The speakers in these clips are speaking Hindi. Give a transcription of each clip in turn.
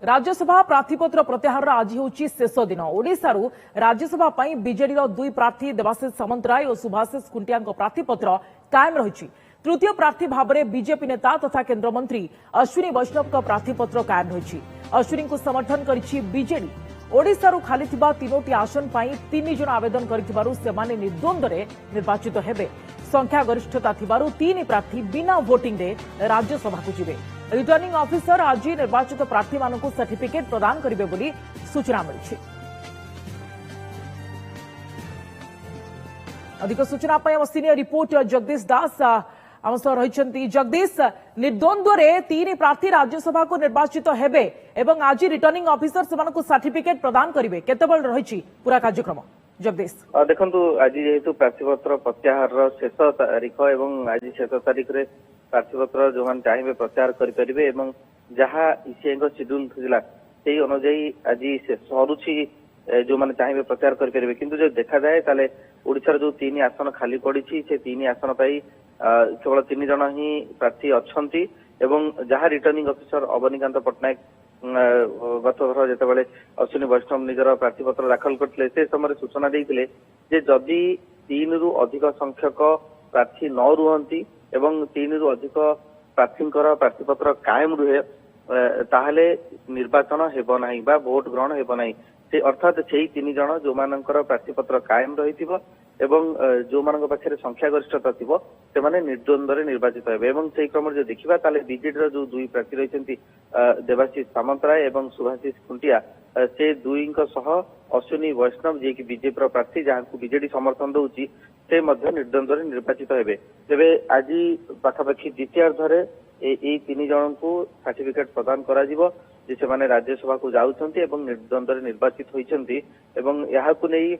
राज्यसभा प्रार्थीपत्र प्रत्याहार आज होची शेष दिन। ओडिशारू राज्यसभा पई बीजेडी दुई प्रार्थी देवाशीष सामंतराय और सुभाषिष खुंटिया प्रार्थीपत्र कायम रही। तृतीय प्रार्थी भाव में बीजेपी नेता तथा केन्द्रमंत्री अश्विनी वैष्णव प्रार्थीपत्र कायम रही। अश्विनी को समर्थन करिछि बीजेडी। ओडिशारू खाली थिबा तीनोटी आसन पई 3 जन आवेदन करिथिबारु सेमाने निर्द्वंद्व निर्वाचित हेबे। संख्या गरिष्ठता थिबारु 3 प्रार्थी बिना वोटिंग रे राज्यसभा को जिबे। रिटर्निंग ऑफिसर आज निर्वाचित प्रार्थी मानकु सर्टिफिकेट प्रदान करिवे बोली सूचना मिली। अधिक सूचना पर सीनियर रिपोर्टर जगदीश दास आम सह रही। जगदीश, निर्द्वंद्व रे 3 प्रार्थी राज्यसभा को निर्वाचित हेबे एवं आज रिटर्निंग ऑफिसर से सर्टिफिकेट प्रदान करिवे। केतेबेल रही पूरा कार्यक्रम? जगदीश देखंतु आज जेहेतु प्रार्थीपत्र प्रत्याहार शेष तारीख एवं आज शेष तारीख रे प्रार्थीपत्र जो मान चाहिए प्रत्याहार करें एवं जहाँ ईसीआई शेड्यूल था से अनुजाई आज सरुची जो मैंने चाहिए प्रत्याहार करें। किंतु जो देखा जाए ताले ओडिशार जो 3 आसन खाली पड़ी से 3 आसन पाई केवल 3 जन ही प्रार्थी अच्छी एवं जहाँ रिटर्निंग ऑफिसर अवनीकांत पट्टनायक गत थर जिते अश्विनी वैष्णव निजर प्रार्थीपत्र दाखल करते से समय सूचना देते जदि 3 रु अधिक संख्यक प्रार्थी न रुहंती एवं 3 रु अधिक प्रार्थी प्रार्थीपत्र कायम रुहे ताहले निर्वाचन हेब नाही बा भोट ग्रहण हेब नाही। से अर्थात से 3 जन जो मानकर प्रार्थीपत्र कायम रही एवं जो मान पाखे संख्या गरिष्ठता थी से माने निर्द्वंद्व निर्वाचित हेबे। एवं से क्रम जो देखा ताले बीजेडी जो 2 प्रार्थी रही देवाशीष सामंतराय एवं सुभाषिष खुंटिया से 2 अश्विनी वैष्णव जी की बीजेपी प्रार्थी जहाँ को बीजेडी समर्थन दौची से निर्द्वंद्व निर्वाचित हेबे। तेबे आज पाखापाखि द्वितीयार्धरे यही 3 जन को सर्टिफिकेट प्रदान करा जिवो जे से माने राज्यसभा को जाउछंती एवं निर्द्वंद्व निर्वाचित होइछंती एवं यहाँ को नहीं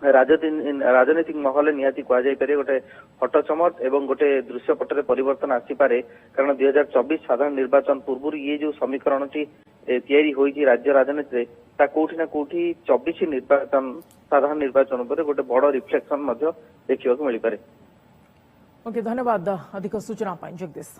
राजनीतिक महल निहाती कह जाए गोटे हटचमट एवं गोटे दृश्यपटरे परिवर्तन आसीपारे। कारण 2024 साधारण निर्वाचन पूर्व ये जो समीकरण तैयारी होई राज्य राजनीति ता कोठी ना कोठी 24 निर्वाचन साधारण निर्वाचन पर गोटे बड़ रिफ्लेक्शन देखा मिल पारे। ओके, धन्यवाद अधिक सूचना जगदीश।